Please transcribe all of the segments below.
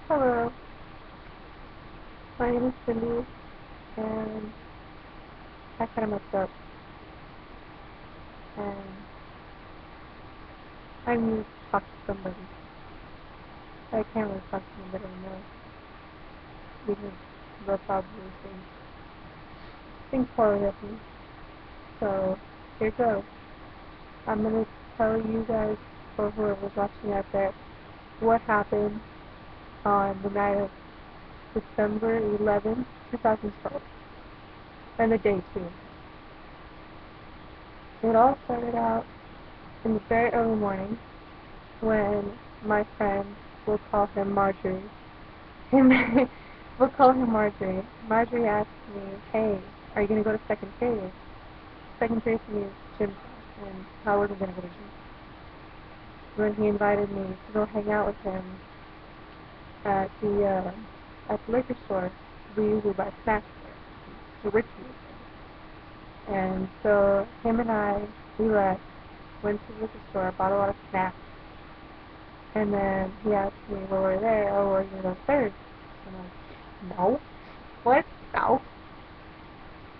Hello, my name is Cindy, and I kind of messed up, and I need to talk to somebody. I can't really talk to anybody I know, because they'll probably think poorly of me. So, here goes. I'm going to tell you guys, or whoever's watching out there, what happened on the night of December 11th, 2012, and the day too. It all started out in the very early morning when my friend, we'll call him Marjorie, we'll call him Marjorie. Marjorie asked me, hey, are you going to go to second period? Second period for me is gym class, and I wasn't going to go to gym. When he invited me to go hang out with him at the liquor store, we usually buy snacks there. It's a rich people. And so him and I, we left, went to the liquor store, bought a lot of snacks. And then he asked me, well, we're there, oh, are you going to go third? I'm like, no. What? No.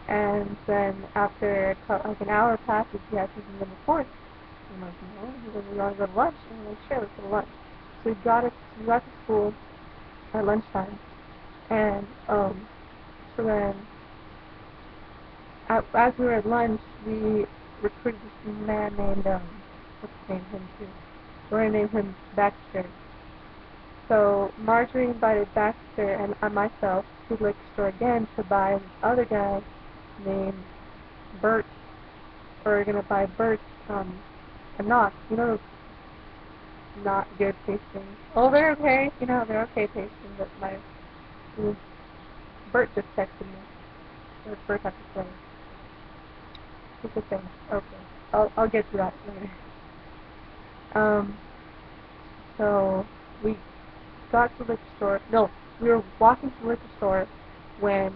And then after like an hour passes, he asked me to go to fourth. I'm like, no. He goes, we want to go to lunch? And I'm like, sure, let's go to lunch. So we got to school at lunchtime. And so then as we were at lunch, we recruited this man named, what's his name, him too? We're going to name him Baxter. So Marjorie invited Baxter and myself to the liquor store again to buy this other guy named Bert. We're going to buy Bert a knot. You know those not good tasting. Oh, they're okay. You know, they're okay tasting, but Bert just texted me. What does Bert have to say? It's a thing. Okay. I'll get to that later. So we got to the liquor store. No, we were walking to the liquor store when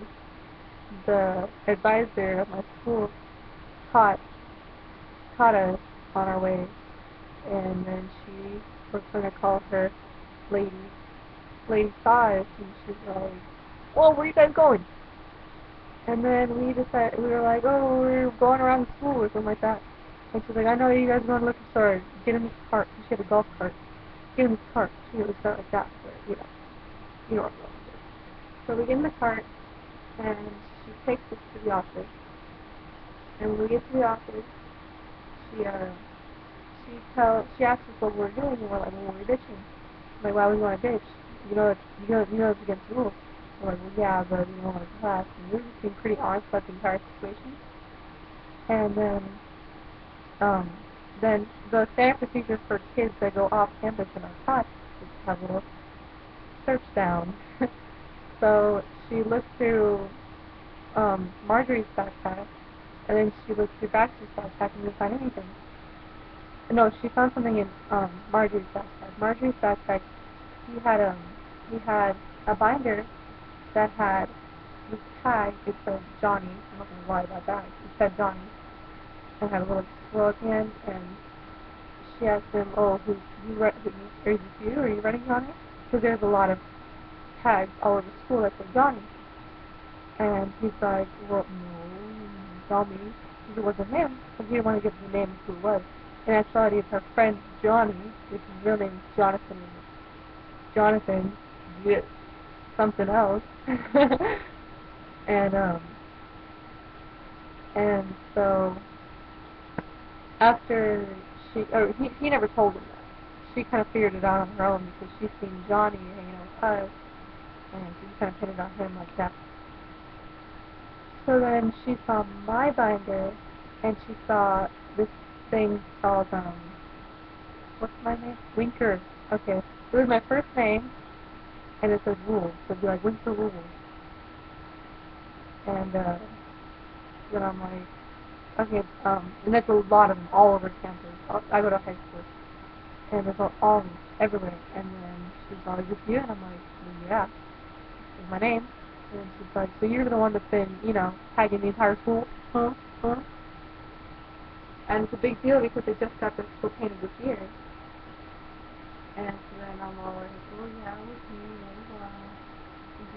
the advisor of my school caught us on our way, and then she was going to call her lady. Lady saw us, and she's like, "Whoa, where are you guys going?" And then we were like, "Oh, we're going around the school or something like that." And she's like, "I know you guys are going to the liquor store. Get in this cart." She had a golf cart. Get in this cart. She would start like that, but you know what I'm going to do. So we get in the cart, and she takes us to the office. And when we get to the office, she asks us what we're doing, and we're like, well, we're ditching. I'm like, why would you want to ditch? It's against the rules. We're like, well, yeah, but we don't want to class. And we were just being pretty honest about the entire situation. And then the standard procedure for kids that go off campus in our class is to have a little search down. So she looked through Marjorie's backpack, and then she looked through Baxter's backpack and didn't find anything. No, she found something in Marjorie's backpack. Marjorie's backpack, he had a binder that had this tag. It said Johnny. I'm not gonna lie about that. It said Johnny, and had a little swirl at the end. And she asked him, "Oh, is this you? Are you running Johnny?" Because there's a lot of tags all over the school that say Johnny. And he's like, "Well, no, it's not me." Because it wasn't him. Because he didn't want to give the name of who it was. In actuality, it's her friend Johnny, which his real name is Jonathan. Jonathan, something else. and and so after he never told him that. She kind of figured it out on her own because she's seen Johnny hanging out with us, and she just kind of pinned it on him like that. So then she saw my binder, and she saw this thing called what's my name? Winker. Okay, it was my first name, and it says rules. So it'd be like Winker rules. And then I'm like, okay, and there's a lot of them all over campus. I go to high school, and there's all of them everywhere. And then she's like, is this you? And I'm like, well, yeah, this is my name. And she's like, so you're the one that's been, tagging the entire school? Huh? Huh? And it's a big deal because they just got their school painted this year. And so then I'm all like, oh yeah, it was me,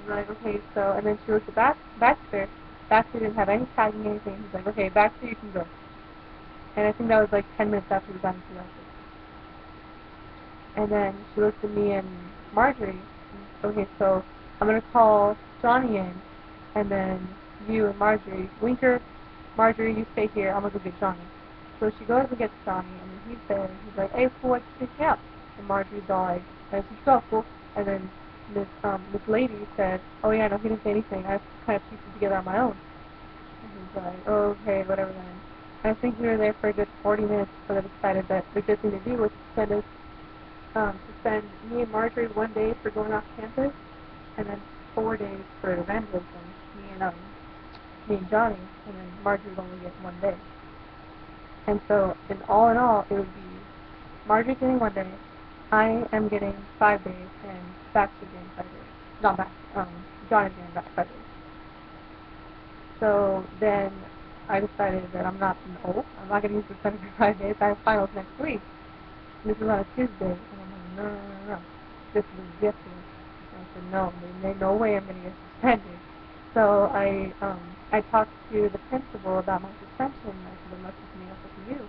He's like, okay, so, and then she looked at Baxter. Baxter didn't have any tagging, anything. He's like, okay, Baxter, you can go. And I think that was like 10 minutes after we got into the office. And then she looked at me and Marjorie. Okay, so I'm going to call Johnny in, and then you and Marjorie, Winker, Marjorie, you stay here. I'm going to go get Johnny. So she goes and gets Johnny, and then he's there, and he's like, hey, fool, why'd you pick me up? And Marjorie's all like, I said, go, fool. And then this lady said, oh yeah, no, he didn't say anything. I kind of pieced it together on my own. And he's like, oh, okay, whatever then. And I think we were there for a good 40 minutes before they decided that the good thing to do was to spend me and Marjorie 1 day for going off campus, and then 4 days for evangelism, me and Johnny, and then Marjorie would only get 1 day. And so, in all, it would be Marjorie getting 1 day, I am getting 5 days, and Baxter getting 5 days. Not Baxter, Johnny's getting back 5 days. So then I decided that I'm not going to use the 75 days. I have finals next week. This is on a Tuesday. And I'm like, no. This is ridiculous. And I said, no, there's no way I'm going to get suspended. So I talked to the principal about my suspension. I said, there must be something else I can do.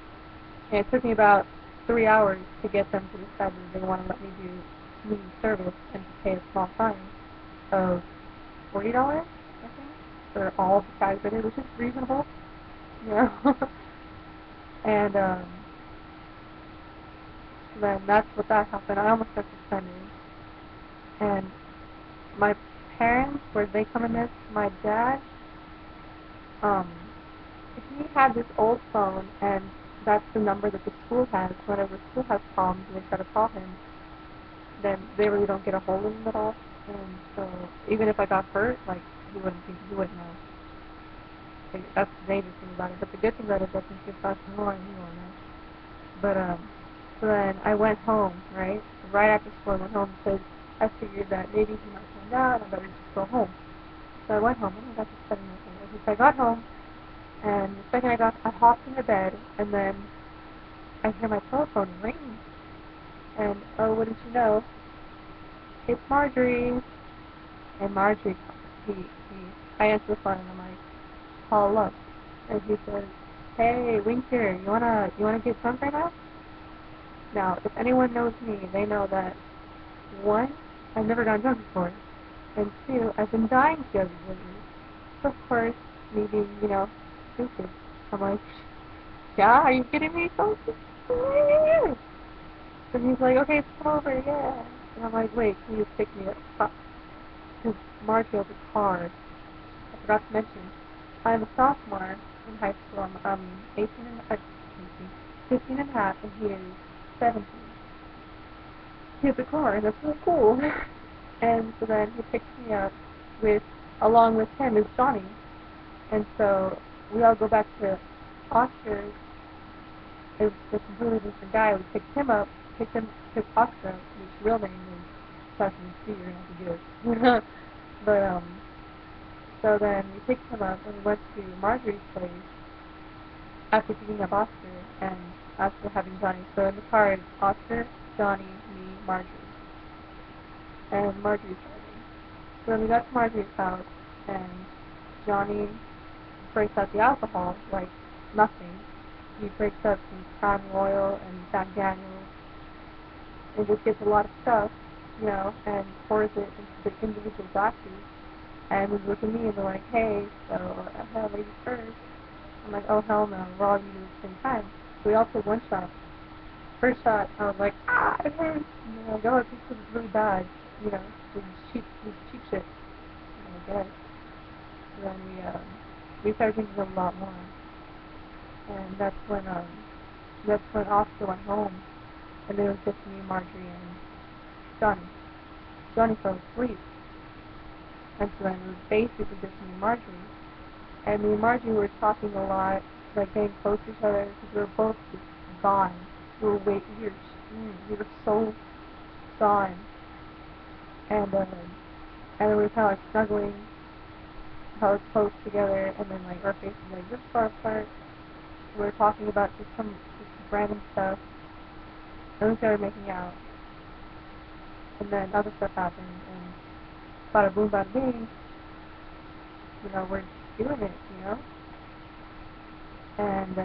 And it took me about 3 hours to get them to decide that they want to let me do community service and to pay a small fine of $40, I think, for all the tags I did, which is reasonable, you know. And then that's what that happened. I almost got suspended. And my parents, where they come in this, my dad, he had this old phone, and that's the number that the school has. Whenever the school has problems and they try to call him, then they really don't get a hold of him at all. And so even if I got hurt, like, he wouldn't know. Like, that's the dangerous thing about it. But the good thing about it is that since you're fast and more, he won't know. But so then I went home, right? Right after school I went home because I figured that maybe he might find out and I better just go home. So I went home. Oh my gosh, it's 7 minutes later. So I got home, and the second I hopped into bed, and then I hear my telephone ring. And oh, wouldn't you know, it's Marjorie. And Marjorie, I answer the phone and I'm like, call up. And he says, hey, Winker, you wanna get drunk right now? Now, if anyone knows me, they know that, one, I've never gotten drunk before, and two, I've been dying to go to lately. So of course, me being, stupid, I'm like, yeah, are you kidding me? So and he's like, okay, come over, yeah. And I'm like, wait, can you pick me up? Because Marjorie has a car. I forgot to mention, I'm a sophomore in high school. I'm 15 and a half, and he is 17. He has a car, and that's really cool. And so then he picks me up along with him is Johnny. And so we all go back to Oscar's. It's a completely different guy. We picked him up, took Oscar up, whose real name is Sesame Street, you're going to have to do it. But, so then we picked him up and we went to Marjorie's place after picking up Oscar and after having Johnny. So in the car is Oscar, Johnny, me, Marjorie. And Marjorie's driving. So then we got to Marjorie's house and Johnny breaks out the alcohol like nothing. He breaks up some Crown Royal and Jack Daniels and just gets a lot of stuff, and pours it into the individual glasses. And we look at me and they're like, hey, so I have ladies first. I'm like, oh, hell no, we're all using it at the same time. So we all took one shot. First shot, I was like, it hurts. And they're like, oh, this is really bad. This is cheap shit. I guess. So then we started drinking a lot more. And that's when Oscar went home. And then it was just me, Marjorie, and Johnny. Johnny fell asleep. And so then it was basically just me and Marjorie. And me and Marjorie were talking a lot, like getting close to each other, because we were both just gone. We were so gone. And then we were kind of like snuggling, held close together, and then like our faces were like this far apart. We were talking about just random stuff. And we started making out. And then other stuff happened, and bada boom, bada bing, we're doing it, And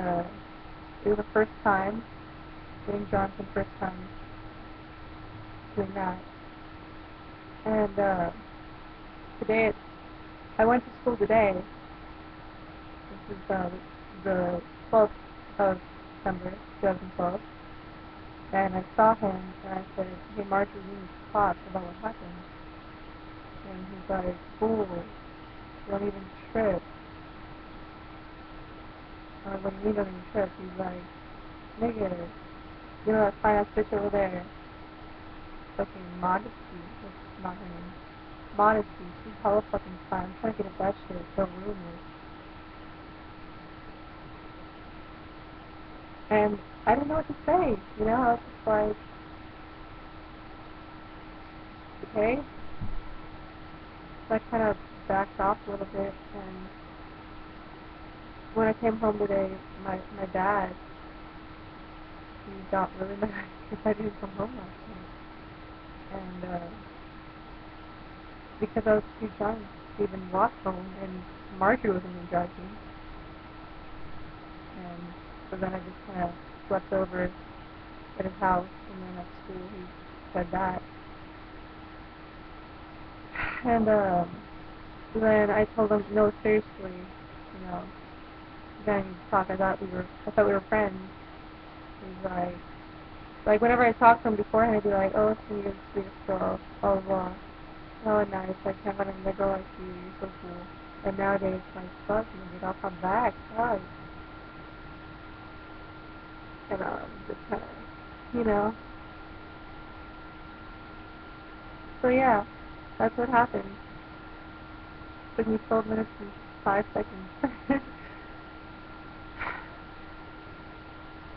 it was the first time, Dwayne Johnson, first time doing that. And today, I went to school today. This is the 12th of December, 2012. And I saw him, and I said, hey, Marjorie, you need to talk about what happened. And he's like, fool, you don't even trip. I'm like, what do you mean don't even trip? He's like, nigga, that fine-ass bitch over there, fucking Modesty, that's not her name, Modesty, she's hella fucking fine. I'm trying to get at that shit, so rude. And I didn't know what to say, I was just like, okay. So I kind of backed off a little bit, and when I came home today, my dad, he got really mad because I didn't come home last night. And because I was too drunk to even walk home, and Marjorie wasn't even driving. And so then I just kind of slept over at his house, and then at school he said that. And then I told him, no, seriously, then I need to talk. I thought we were friends. He's like whenever I talked to him beforehand, I'd be like, oh, it's me, you're the sweetest girl, blah, blah, blah. Oh, nice, I can't let a girl like you, you're so cool. And nowadays, like, fuck me, get off my back, fuck. And just kind of, So yeah, that's what happened. Took me 12 minutes and 5 seconds.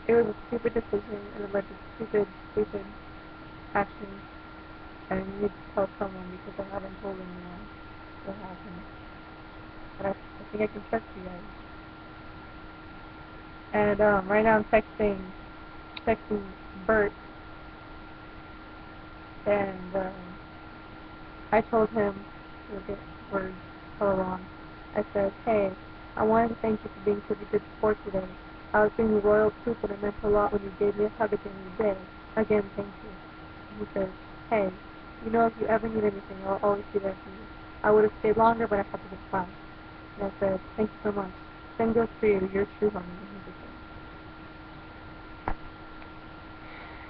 It was a stupid decision, and it led to stupid actions. And I need to tell someone because I haven't told anyone what happened. But I think I can trust you guys. And right now I'm texting Bert, and I told him, words so long. I said, hey, I wanted to thank you for being such a good sport today. I was being royal proof, and it meant a lot when you gave me a hug at the end of the day. Again, thank you. And he says, hey, if you ever need anything, I'll always be there for you. I would have stayed longer, but I had to get class. And I said, thank you so much. Same goes for you. You're a true homie. And he just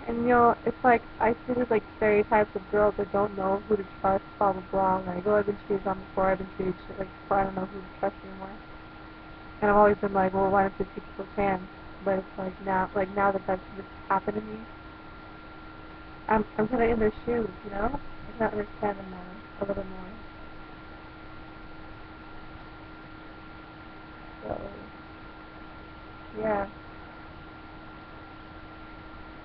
And it's like, I see these like stereotypes of girls that don't know who to trust, blah blah blah, like, oh, I've been cheated on before, I've been treated shit like before, I don't know who to trust anymore. And I've always been like, well, why don't you keep people can? But it's like now that that's just happened to me, I'm kind of in their shoes, I can understand them more, a little more. So, yeah,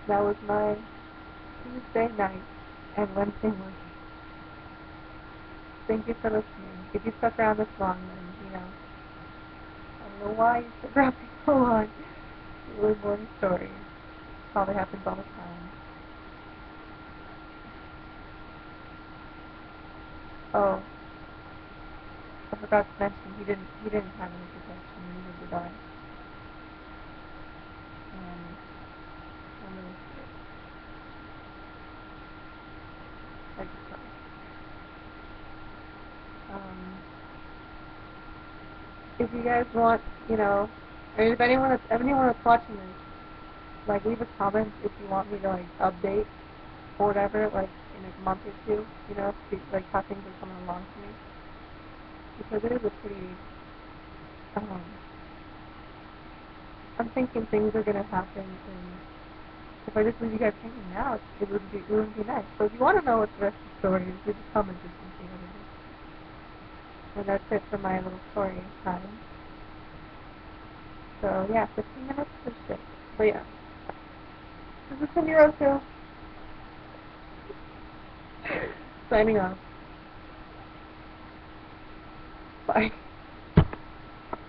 that was my Tuesday night and Wednesday morning. Thank you for listening. If you stuck around this long, then, I don't know why you stuck around so long. It's a really boring story. Probably happens all the time. Oh, I forgot to mention, he didn't have any protection, neither did I. And I'm really scared. I just thought. If you guys want, if anyone that's watching this, like, leave a comment if you want me to, like, update or whatever, like, in a month or two, like, how things are coming along for me. Because it is a pretty, I'm thinking things are going to happen, and if I just leave you guys hanging out, it wouldn't be nice. So if you want to know what the rest of the story is, leave a comment or something. And that's it for my little story time. So yeah, 15 minutes for shit. But yeah. This is Cindy Roscoe. Signing off. Bye.